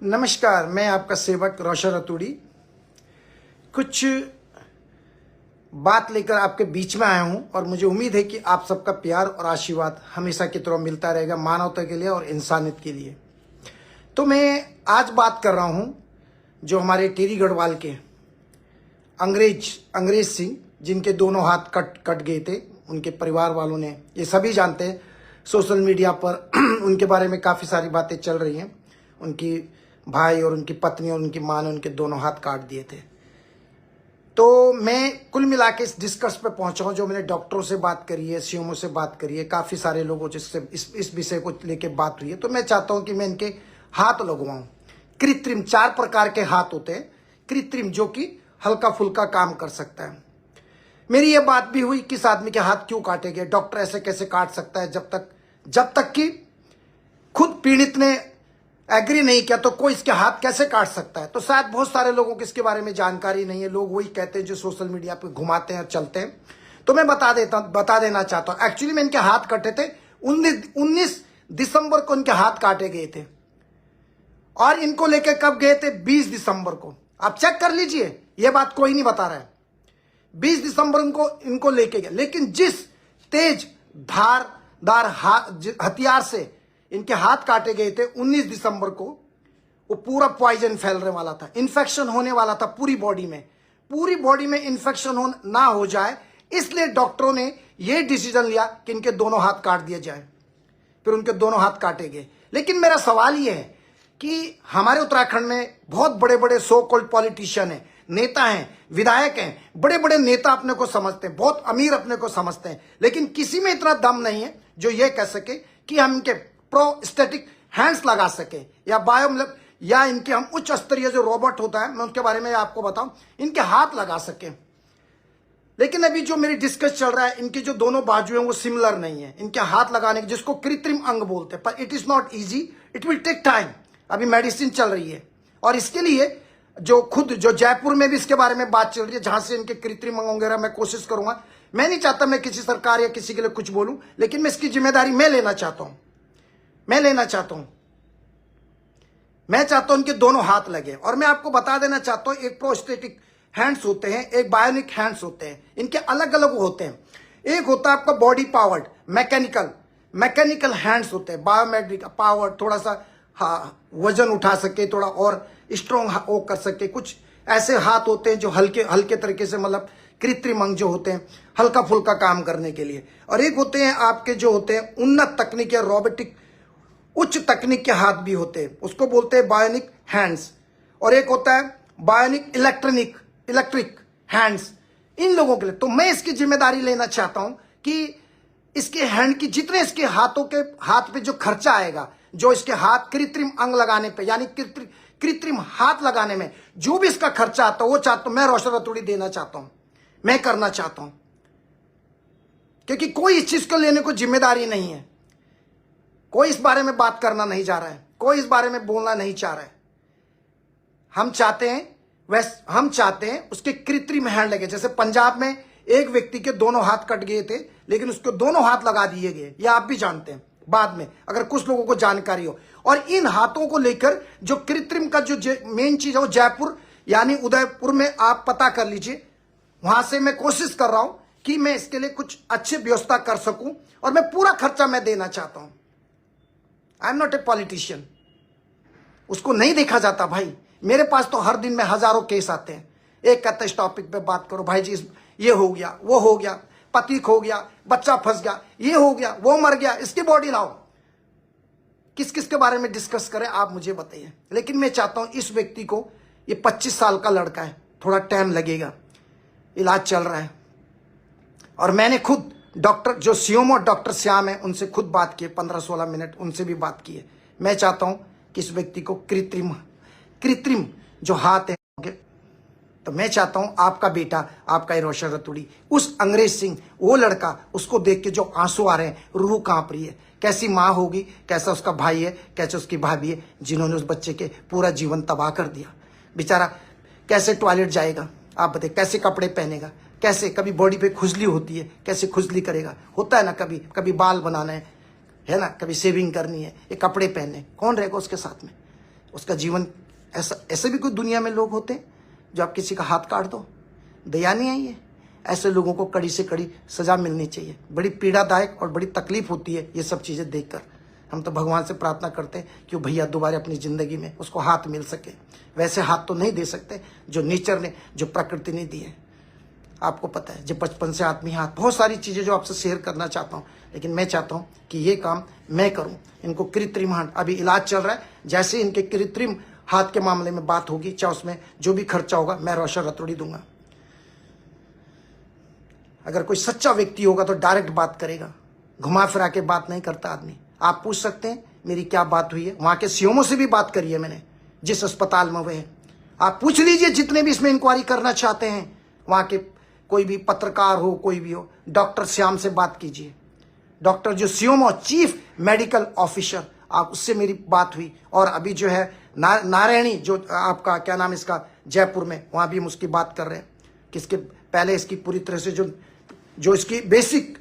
नमस्कार, मैं आपका सेवक रोशन रतूड़ी कुछ बात लेकर आपके बीच में आया हूं और मुझे उम्मीद है कि आप सबका प्यार और आशीर्वाद हमेशा की तरह मिलता रहेगा मानवता के लिए और इंसानियत के लिए। तो मैं आज बात कर रहा हूं जो हमारे टेरी गढ़वाल के अंग्रेज सिंह, जिनके दोनों हाथ कट गए थे। उनके परिवार वालों ने, ये सभी जानते हैं, सोशल मीडिया पर उनके बारे में काफ़ी सारी बातें चल रही हैं। उनकी भाई और उनकी पत्नी और उनकी माँ ने उनके दोनों हाथ काट दिए थे। तो मैं कुल मिला के इस डिस्कस पे पहुंचा हूं, जो मैंने डॉक्टरों से बात करी है, सीएमओ से बात करी है, काफ़ी सारे लोगों जिससे इस विषय को लेके बात हुई है। तो मैं चाहता हूं कि मैं इनके हाथ लगवाऊं। कृत्रिम 4 प्रकार के हाथ होते हैं कृत्रिम, जो कि हल्का फुल्का काम कर सकता है। मेरी ये बात भी हुई, किस आदमी के हाथ क्यों काटे गए, डॉक्टर ऐसे कैसे काट सकता है, जब तक कि खुद पीड़ित ने एग्री नहीं किया तो कोई इसके हाथ कैसे काट सकता है। तो शायद बहुत सारे लोगों को इसके बारे में जानकारी नहीं है। लोग वही कहते हैं जो सोशल मीडिया पे घुमाते हैं और चलते हैं। तो मैं बता देना चाहता हूं। एक्चुअली में इनके हाथ कटे थे 19 दिसंबर को इनके हाथ काटे गए थे और इनको लेकर कब गए थे, 20 दिसंबर को। आप चेक कर लीजिए, यह बात कोई नहीं बता रहा है। 20 दिसंबर इनको लेके गए, लेकिन जिस तेज धारदार हथियार से इनके हाथ काटे गए थे 19 दिसंबर को, वो पूरा पॉइजन फैलने वाला था, इन्फेक्शन होने वाला था पूरी बॉडी में इन्फेक्शन ना हो जाए, इसलिए डॉक्टरों ने यह डिसीजन लिया कि इनके दोनों हाथ काट दिए जाए। फिर उनके दोनों हाथ काटे गए। लेकिन मेरा सवाल यह है कि हमारे उत्तराखंड में बहुत बड़े बड़े सो कॉल्ड पॉलिटिशियन हैं, नेता हैं, विधायक हैं, बड़े बड़े नेता अपने को समझते हैं, बहुत अमीर अपने को समझते हैं, लेकिन किसी में इतना दम नहीं है जो ये कह सके कि हम इनके प्रोस्टेटिक हैंड्स लगा सके या इनके हम उच्च स्तरीय जो रोबोट होता है, मैं उनके बारे में आपको बताऊं, इनके हाथ लगा सके। लेकिन अभी जो मेरी डिस्कस चल रहा है, इनकी जो दोनों बाजू हैं वो सिमिलर नहीं है इनके हाथ लगाने के, जिसको कृत्रिम अंग बोलते हैं। पर it is not easy, it will take time. अभी मेडिसिन चल रही है और इसके लिए जो जयपुर में भी इसके बारे में बात चल रही है, जहां से इनके कृत्रिम अंग वगैरह मैं कोशिश करूंगा। मैं नहीं चाहता मैं किसी सरकार या किसी के लिए कुछ बोलूं, लेकिन मैं इसकी जिम्मेदारी मैं लेना चाहता हूं। मैं चाहता हूं इनके दोनों हाथ लगे। और मैं आपको बता देना चाहता हूं, एक प्रोस्थेटिक हैंड्स होते हैं, एक बायोनिक हैंड्स होते हैं। इनके अलग अलग होते हैं। एक होता है आपका बॉडी पावर्ड मैकेनिकल हैंड्स होते हैं, बायोमेट्रिक पावर्ड, थोड़ा सा वजन उठा सके, थोड़ा और स्ट्रॉन्ग वो कर सके। कुछ ऐसे हाथ होते हैं जो हल्के तरीके से, मतलब कृत्रिम अंग जो होते हैं हल्का फुल्का काम करने के लिए। और एक होते हैं आपके जो होते हैं उन्नत तकनीक या रोबोटिक उच्च तकनीक के हाथ भी होते हैं, उसको बोलते हैं बायोनिक हैंड्स। और एक होता है बायोनिक इलेक्ट्रिक हैंड्स, इन लोगों के लिए। तो मैं इसकी जिम्मेदारी लेना चाहता हूं कि इसके हैंड की, जितने इसके हाथ पे जो खर्चा आएगा, जो इसके हाथ कृत्रिम अंग लगाने पे, यानी कृत्रिम हाथ लगाने में जो भी इसका खर्चा आता है, वो चाहता हूं मैं रोशन रतूड़ी देना चाहता हूं, मैं करना चाहता हूं। क्योंकि कोई इस चीज को लेने को जिम्मेदारी नहीं है, कोई इस बारे में बात करना नहीं जा रहा है, कोई इस बारे में बोलना नहीं चाह रहा है। हम चाहते हैं उसके कृत्रिम हैंड लगे। जैसे पंजाब में एक व्यक्ति के दोनों हाथ कट गए थे, लेकिन उसके दोनों हाथ लगा दिए गए। ये आप भी जानते हैं बाद में, अगर कुछ लोगों को जानकारी हो। और इन हाथों को लेकर जो कृत्रिम का जो मेन चीज है वो जयपुर यानी उदयपुर में आप पता कर लीजिए। वहां से मैं कोशिश कर रहा हूं कि मैं इसके लिए कुछ अच्छी व्यवस्था कर सकूं, और मैं पूरा खर्चा मैं देना चाहता हूं। I am not a politician, उसको नहीं देखा जाता भाई। मेरे पास तो हर दिन में हजारों केस आते हैं। एक कहते इस टॉपिक पे बात करो भाई जी, ये हो गया, वो हो गया, पति खो गया, बच्चा फंस गया, ये हो गया, वो मर गया, इसकी बॉडी लाओ। किस किस के बारे में डिस्कस करें आप मुझे बताइए। लेकिन मैं चाहता हूं इस व्यक्ति को, ये 25 साल का लड़का है, थोड़ा टाइम लगेगा, इलाज चल रहा है। और मैंने खुद डॉक्टर जो सीएमओ डॉक्टर श्याम है, उनसे खुद बात की, 15-16 मिनट उनसे भी बात की है। मैं चाहता हूं कि इस व्यक्ति को कृत्रिम जो हाथ है, तो मैं चाहता हूं आपका बेटा, आपका ही रोशन रतूड़ी, उस अंग्रेज सिंह, वो लड़का, उसको देख के जो आंसू आ रहे हैं, रूह कांप रही है। कैसी माँ होगी, कैसा उसका भाई है, कैसे उसकी भाभी है, जिन्होंने उस बच्चे के पूरा जीवन तबाह कर दिया। बेचारा कैसे टॉयलेट जाएगा, आप बताइए, कैसे कपड़े पहनेगा, कैसे, कभी बॉडी पे खुजली होती है, कैसे खुजली करेगा, होता है ना, कभी बाल बनाना है ना, कभी शेविंग करनी है, ये कपड़े पहनने, कौन रहेगा उसके साथ में। उसका जीवन ऐसे भी कोई दुनिया में लोग होते हैं जो आप किसी का हाथ काट दो, दया नहीं आई है। ऐसे लोगों को कड़ी से कड़ी सजा मिलनी चाहिए। बड़ी पीड़ादायक और बड़ी तकलीफ होती है ये सब चीज़ें देखकर। हम तो भगवान से प्रार्थना करते हैं कि वो भैया दोबारा अपनी ज़िंदगी में उसको हाथ मिल सके। वैसे हाथ तो नहीं दे सकते जो नेचर ने, जो प्रकृति ने दिए। आपको पता है, जो बचपन से आदमी हाथ, बहुत सारी चीज़ें जो आपसे शेयर करना चाहता हूँ, लेकिन मैं चाहता हूँ कि ये काम मैं करूँ। इनको कृत्रिम हाथ, अभी इलाज चल रहा है, जैसे इनके कृत्रिम हाथ के मामले में बात होगी, चाहे उसमें जो भी खर्चा होगा मैं रोशन रतोड़ी दूंगा। अगर कोई सच्चा व्यक्ति होगा तो डायरेक्ट बात करेगा, घुमा फिरा के बात नहीं करता आदमी। आप पूछ सकते हैं मेरी क्या बात हुई है, वहां के सीएमओ से भी बात करी है मैंने, जिस अस्पताल में वे है। आप पूछ लीजिए जितने भी इसमें इंक्वायरी करना चाहते हैं, वहां के कोई भी पत्रकार हो, कोई भी हो, डॉक्टर श्याम से बात कीजिए। डॉक्टर जो सीएमओ, चीफ मेडिकल ऑफिसर, आप उससे मेरी बात हुई। और अभी जो है नारायणी, जो आपका क्या नाम इसका, जयपुर में, वहां भी हम उसकी बात कर रहे हैं कि इसके पहले इसकी पूरी तरह से जो इसकी बेसिक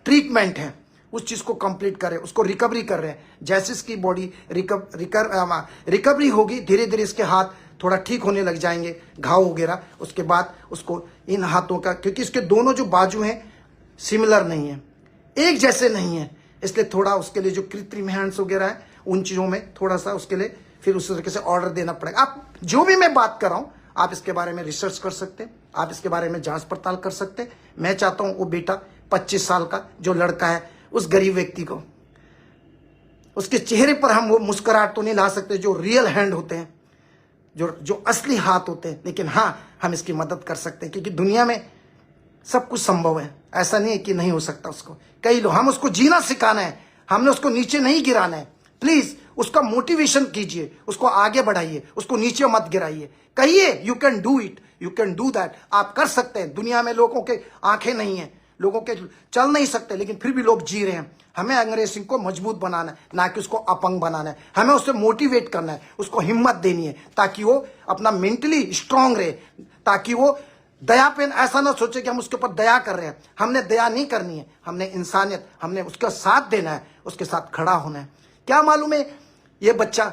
ट्रीटमेंट है उस चीज को कंप्लीट कर रहे हैं, उसको रिकवरी कर रहे हैं। जैसे इसकी बॉडी रिकवरी होगी, धीरे धीरे इसके हाथ थोड़ा ठीक होने लग जाएंगे, घाव वगैरह। उसके बाद उसको इन हाथों का, क्योंकि इसके दोनों जो बाजू हैं सिमिलर नहीं है, एक जैसे नहीं है, इसलिए थोड़ा उसके लिए जो कृत्रिम हैंड्स वगैरह है उन चीजों में थोड़ा सा उसके लिए फिर उस तरीके से ऑर्डर देना पड़ेगा। आप जो भी मैं बात कर रहा हूं, आप इसके बारे में रिसर्च कर सकते हैं, आप इसके बारे में जांच पड़ताल कर सकते हैं। मैं चाहता हूं वो बेटा 25 साल का जो लड़का है, उस गरीब व्यक्ति को, उसके चेहरे पर हम वो मुस्कुराहट तो नहीं ला सकते जो रियल हैंड होते हैं, जो असली हाथ होते हैं, लेकिन हाँ हम इसकी मदद कर सकते हैं, क्योंकि दुनिया में सब कुछ संभव है। ऐसा नहीं है कि नहीं हो सकता। उसको कई लोग, हम उसको जीना सिखाना है, हमने उसको नीचे नहीं गिराना है। प्लीज उसका मोटिवेशन कीजिए, उसको आगे बढ़ाइए, उसको नीचे मत गिराइए। कहिए you can do it, you can do that, आप कर सकते हैं। दुनिया में लोगों के आंखें नहीं है, लोगों के चल नहीं सकते, लेकिन फिर भी लोग जी रहे हैं। हमें अंग्रेज सिंह को मजबूत बनाना है, ना कि उसको अपंग बनाना है। हमें उससे मोटिवेट करना है, उसको हिम्मत देनी है, ताकि वो अपना मेंटली स्ट्रांग रहे, ताकि वो दया पे ऐसा ना सोचे कि हम उसके ऊपर दया कर रहे हैं। हमने दया नहीं करनी है, हमने इंसानियत, हमने उसका साथ देना है, उसके साथ खड़ा होना है। क्या मालूम है ये बच्चा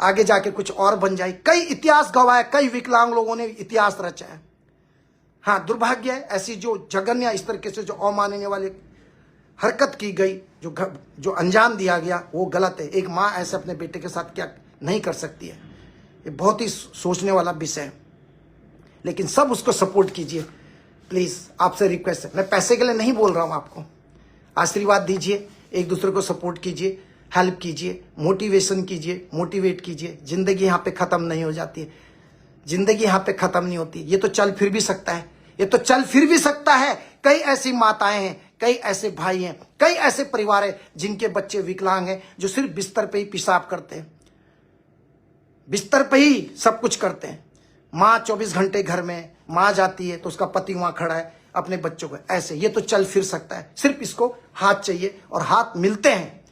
आगे जाके कुछ और बन जाए। कई इतिहास गवाह है, कई विकलांग लोगों ने इतिहास रचा है। हाँ, दुर्भाग्य है ऐसी जो जघन्य, इस तरीके से जो अमाननीय वाली हरकत की गई, जो अंजाम दिया गया, वो गलत है। एक माँ ऐसे अपने बेटे के साथ क्या नहीं कर सकती है। ये बहुत ही सोचने वाला विषय है, लेकिन सब उसको सपोर्ट कीजिए। प्लीज आपसे रिक्वेस्ट है, मैं पैसे के लिए नहीं बोल रहा हूं, आपको आशीर्वाद दीजिए, एक दूसरे को सपोर्ट कीजिए, हेल्प कीजिए, मोटिवेशन कीजिए, मोटिवेट कीजिए। जिंदगी यहाँ पे खत्म नहीं हो जाती है, जिंदगी यहाँ पे खत्म नहीं होती। ये तो चल फिर भी सकता है, ये तो चल फिर भी सकता है। कई ऐसी माताएं हैं, कई ऐसे भाई हैं, कई ऐसे परिवार हैं जिनके बच्चे विकलांग हैं, जो सिर्फ बिस्तर पे ही पेशाब करते हैं, बिस्तर पे ही सब कुछ करते हैं। माँ 24 घंटे घर में, माँ जाती है तो उसका पति वहां खड़ा है अपने बच्चों को। ऐसे ये तो चल फिर सकता है, सिर्फ इसको हाथ चाहिए, और हाथ मिलते हैं,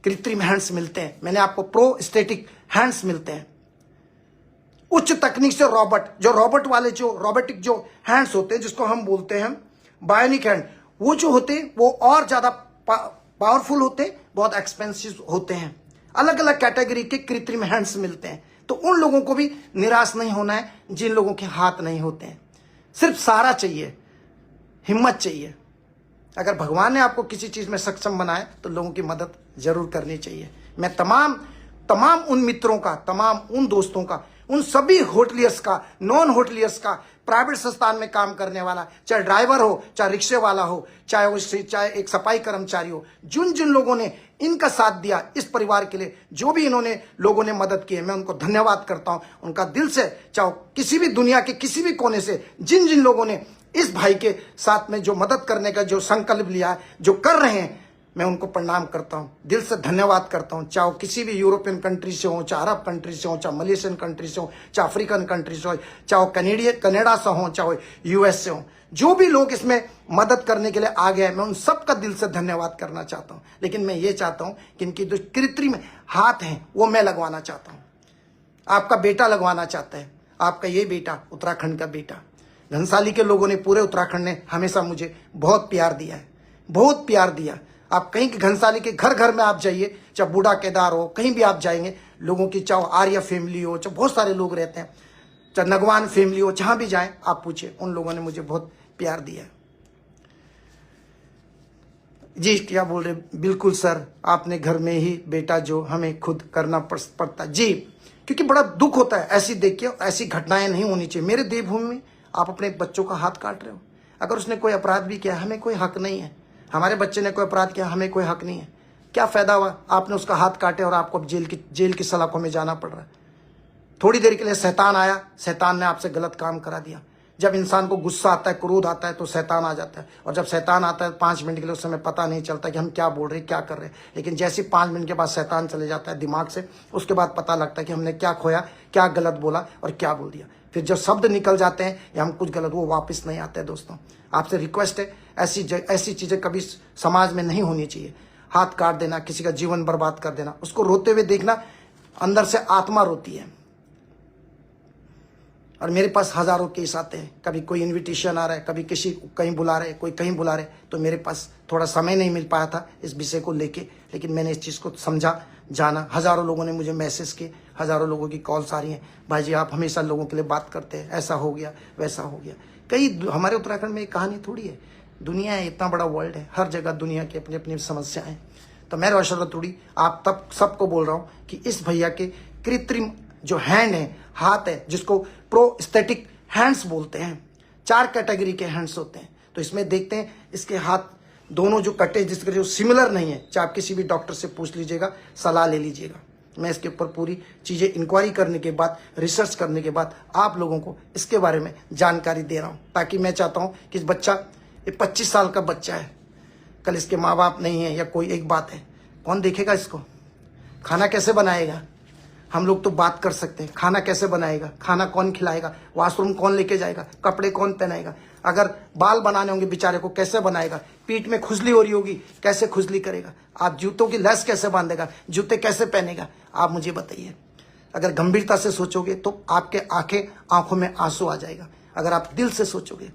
कृत्रिम हैंड्स मिलते हैं। मैंने आपको प्रोस्थेटिक हैंड्स मिलते हैं, उच्च तकनीक से रोबोट, जो रोबोट वाले, जो रोबोटिक जो हैंड्स होते हैं, जिसको हम बोलते हैं बायोनिक हैंड, वो जो होते हैं वो और ज्यादा पावरफुल होते हैं, बहुत एक्सपेंसिव होते हैं। अलग अलग कैटेगरी के कृत्रिम हैंड्स मिलते हैं। तो उन लोगों को भी निराश नहीं होना है जिन लोगों के हाथ नहीं होते हैं। सिर्फ सहारा चाहिए, हिम्मत चाहिए। अगर भगवान ने आपको किसी चीज में सक्षम बनाया तो लोगों की मदद जरूर करनी चाहिए। मैं तमाम उन मित्रों का, तमाम उन दोस्तों का, उन सभी होटलियर्स का, नॉन होटलियर्स का, प्राइवेट संस्थान में काम करने वाला, चाहे ड्राइवर हो, चाहे रिक्शे वाला हो, चाहे एक सफाई कर्मचारी हो, जिन लोगों ने इनका साथ दिया इस परिवार के लिए, जो भी इन्होंने लोगों ने मदद की है, मैं उनको धन्यवाद करता हूं। उनका दिल से, चाहे किसी भी दुनिया के किसी भी कोने से, जिन लोगों ने इस भाई के साथ में जो मदद करने का जो संकल्प लिया है, जो कर रहे हैं, मैं उनको प्रणाम करता हूं, दिल से धन्यवाद करता हूं। चाहे किसी भी यूरोपियन कंट्री से हो, चाहे अरब कंट्री से हो, चाहे मलेशियन कंट्री से हो, चाहे अफ्रीकन कंट्री से हो, चाहे कनाडा से हो, चाहे यूएस से हो, जो भी लोग इसमें मदद करने के लिए आ गए, मैं उन सबका दिल से धन्यवाद करना चाहता हूं। लेकिन मैं ये चाहता हूं कि इनकी जो कृत्रिम हाथ हैं वो मैं लगवाना चाहता हूं, आपका बेटा लगवाना चाहता है। आपका ये बेटा, उत्तराखंड का बेटा, घनसाली के लोगों ने, पूरे उत्तराखंड ने हमेशा मुझे बहुत प्यार दिया है, बहुत प्यार दिया। आप कहीं के घनसाली के घर घर में आप जाइए, चाहे बूढ़ा केदार हो, कहीं भी आप जाएंगे, लोगों की चाहे आर्य फैमिली हो, चाहे बहुत सारे लोग रहते हैं, चाहे नगवान फैमिली हो, जहां भी जाएं आप पूछिए, उन लोगों ने मुझे बहुत प्यार दिया है। जी क्या बोल रहे, बिल्कुल सर, आपने घर में ही बेटा जो हमें खुद करना पड़ता जी, क्योंकि बड़ा दुख होता है ऐसी देखिए, ऐसी घटनाएं नहीं होनी चाहिए। मेरे देवभूमि में आप अपने बच्चों का हाथ काट रहे हो, अगर उसने कोई अपराध भी किया हमें कोई हक नहीं है, हमारे बच्चे ने कोई अपराध किया हमें कोई हक नहीं है। क्या फायदा हुआ आपने उसका हाथ काटे और आपको अब जेल की सलाखों में जाना पड़ रहा है। थोड़ी देर के लिए शैतान आया, शैतान ने आपसे गलत काम करा दिया। जब इंसान को गुस्सा आता है, क्रोध आता है, तो शैतान आ जाता है, और जब शैतान आता है 5 मिनट के लिए उस समय पता नहीं चलता कि हम क्या बोल रहे हैं, क्या कर रहे हैं, लेकिन जैसे 5 मिनट के बाद शैतान चले जाता है दिमाग से, उसके बाद पता लगता है कि हमने क्या खोया, क्या गलत बोला और क्या बोल दिया। फिर जब शब्द निकल जाते हैं या हम कुछ गलत, वो वापस नहीं आते हैं। दोस्तों आपसे रिक्वेस्ट है, ऐसी चीजें कभी समाज में नहीं होनी चाहिए। हाथ काट देना, किसी का जीवन बर्बाद कर देना, उसको रोते हुए देखना, अंदर से आत्मा रोती है। और मेरे पास हजारों केस आते हैं, कभी कोई इनविटेशन आ रहा है, कभी किसी कहीं बुला रहे, कोई कहीं बुला रहे, तो मेरे पास थोड़ा समय नहीं मिल पाया था इस विषय को लेके, लेकिन मैंने इस चीज़ को समझा, जाना। हजारों लोगों ने मुझे मैसेज किए, हजारों लोगों की कॉल्स आ रही हैं, भाई जी आप हमेशा लोगों के लिए बात करते हैं, ऐसा हो गया वैसा हो गया। कई हमारे उत्तराखंड में एक कहानी थोड़ी है, दुनिया है, इतना बड़ा वर्ल्ड है, हर जगह दुनिया की अपनी अपनी समस्याएं। तो मैं रोशन रतूड़ी आप तब सबको बोल रहा हूँ कि इस भैया के कृत्रिम जो हैंड है, हाथ है, जिसको प्रोस्थेटिक हैंड्स बोलते हैं, 4 कैटेगरी के हैंड्स होते हैं। तो इसमें देखते हैं इसके हाथ दोनों जो कटे, जिसके जो सिमिलर नहीं है, चाहे आप किसी भी डॉक्टर से पूछ लीजिएगा, सलाह ले लीजिएगा। मैं इसके ऊपर पूरी चीजें इंक्वायरी करने के बाद, रिसर्च करने के बाद आप लोगों को इसके बारे में जानकारी दे रहा हूं, ताकि मैं चाहता हूं कि इस बच्चा, ये 25 साल का बच्चा है, कल इसके माँ बाप नहीं है या कोई एक बात है, कौन देखेगा इसको, खाना कैसे बनाएगा। हम लोग तो बात कर सकते हैं, खाना कैसे बनाएगा, खाना कौन खिलाएगा, वॉशरूम कौन लेके जाएगा, कपड़े कौन पहनाएगा, अगर बाल बनाने होंगे बेचारे को कैसे बनाएगा, पीठ में खुजली हो रही होगी कैसे खुजली करेगा, आप जूतों की लैस कैसे बांधेगा, जूते कैसे पहनेगा, आप मुझे बताइए। अगर गंभीरता से सोचोगे तो आपके आंखों में आंसू आ जाएगा, अगर आप दिल से सोचोगे।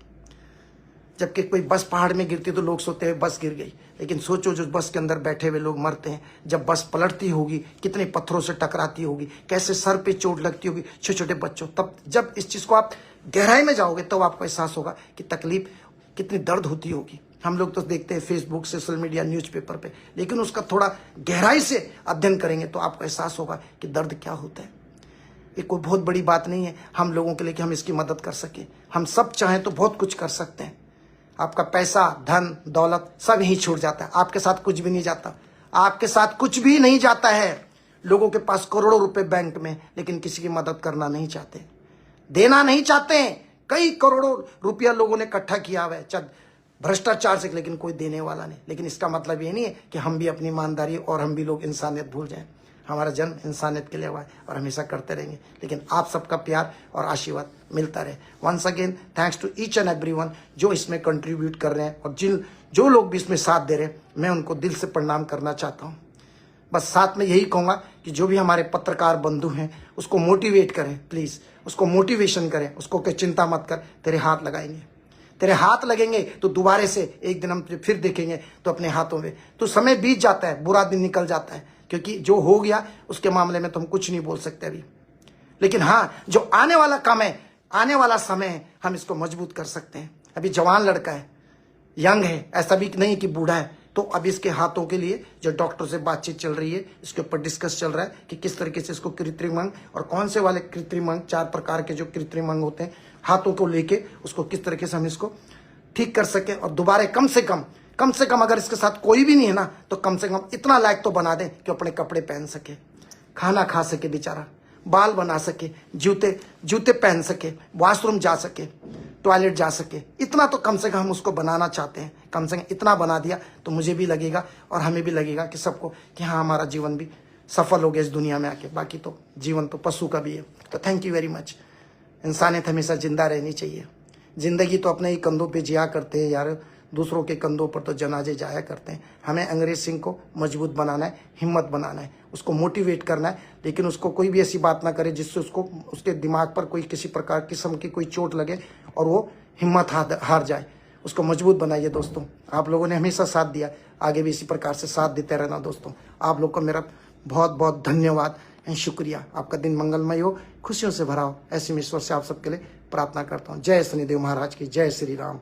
जबकि कोई बस पहाड़ में गिरती तो लोग सोचते हैं बस गिर गई, लेकिन सोचो जो बस के अंदर बैठे हुए लोग मरते हैं, जब बस पलटती होगी कितने पत्थरों से टकराती होगी, कैसे सर पे चोट लगती होगी छोटे छोटे बच्चों। तब जब इस चीज को आप गहराई में जाओगे तो आपको एहसास होगा कि तकलीफ कितनी दर्द होती होगी। हम लोग तो देखते हैं फेसबुक, सोशल मीडिया, न्यूज़पेपर पे, लेकिन उसका थोड़ा गहराई से अध्ययन करेंगे तो आपको एहसास होगा कि दर्द क्या होता है। ये कोई बहुत बड़ी बात नहीं है हम लोगों के लिए कि हम इसकी मदद कर सके। हम सब चाहें तो बहुत कुछ कर सकते हैं। आपका पैसा, धन, दौलत सब यहीं छूट जाता है, आपके साथ कुछ भी नहीं जाता, आपके साथ कुछ भी नहीं जाता है। लोगों के पास करोड़ों रुपए बैंक में, लेकिन किसी की मदद करना नहीं चाहते, देना नहीं चाहते। कई करोड़ों रुपया लोगों ने इकट्ठा किया हुआ है भ्रष्टाचार से, लेकिन कोई देने वाला नहीं। लेकिन इसका मतलब ये नहीं है कि हम भी अपनी ईमानदारी और हम भी लोग इंसानियत भूल जाएं। हमारा जन्म इंसानियत के लिए हुआ है और हमेशा करते रहेंगे, लेकिन आप सबका प्यार और आशीर्वाद मिलता रहे। Once again thanks to each and everyone जो इसमें कंट्रीब्यूट कर रहे हैं, और जो लोग भी इसमें साथ दे रहे हैं, मैं उनको दिल से प्रणाम करना चाहता हूँ। बस साथ में यही कहूँगा कि जो भी हमारे पत्रकार बंधु हैं उसको मोटिवेट करें, प्लीज़ उसको मोटिवेशन करें, उसको कि चिंता मत कर, तेरे हाथ लगाएंगे, तेरे हाथ लगेंगे तो दोबारे से एक दिन हम फिर देखेंगे तो अपने हाथों में। तो समय बीत जाता है, बुरा दिन निकल जाता है, क्योंकि जो हो गया उसके मामले में तो हम कुछ नहीं बोल सकते अभी, लेकिन हाँ जो आने वाला काम है, आने वाला समय है, हम इसको मजबूत कर सकते हैं। अभी जवान लड़का है, यंग है, ऐसा भी नहीं कि बूढ़ा है। तो अब इसके हाथों के लिए जो डॉक्टर से बातचीत चल रही है, इसके ऊपर डिस्कस चल रहा है कि किस तरीके से इसको कृत्रिम अंग और कौन से वाले कृत्रिम अंग, 4 प्रकार के जो कृत्रिम अंग होते हैं हाथों को लेके, उसको किस तरीके से हम इसको ठीक कर सके। और दोबारा कम से कम अगर इसके साथ कोई भी नहीं है ना, तो कम से कम इतना लायक तो बना दें कि अपने कपड़े पहन सके, खाना खा सके बेचारा, बाल बना सके, जूते पहन सके, वॉशरूम जा सके, टॉयलेट जा सके। इतना तो कम से कम हम उसको बनाना चाहते हैं। कम से कम इतना बना दिया तो मुझे भी लगेगा और हमें भी लगेगा कि सबको कि हाँ हमारा जीवन भी सफल हो गया इस दुनिया में आके। बाकी तो जीवन तो पशु का भी है। तो थैंक यू वेरी मच। इंसानियत हमेशा जिंदा रहनी चाहिए। जिंदगी तो अपने ही कंधों पे जिया करते हैं यार, दूसरों के कंधों पर तो जनाजे जाया करते हैं। हमें अंग्रेज सिंह को मजबूत बनाना है, हिम्मत बनाना है, उसको मोटिवेट करना है, लेकिन उसको कोई भी ऐसी बात ना करे जिससे उसको उसके दिमाग पर कोई किसी प्रकार किस्म की कोई चोट लगे और वो हिम्मत हार जाए। उसको मजबूत बनाइए दोस्तों। आप लोगों ने हमेशा साथ दिया, आगे भी इसी प्रकार से साथ देते रहना दोस्तों। आप लोग को मेरा बहुत बहुत धन्यवाद एंड शुक्रिया। आपका दिन मंगलमय हो, खुशियों से भरा हो, ऐसे में ईश्वर से आप सबके लिए प्रार्थना करता हूँ। जय शनिदेव महाराज की, जय श्री राम।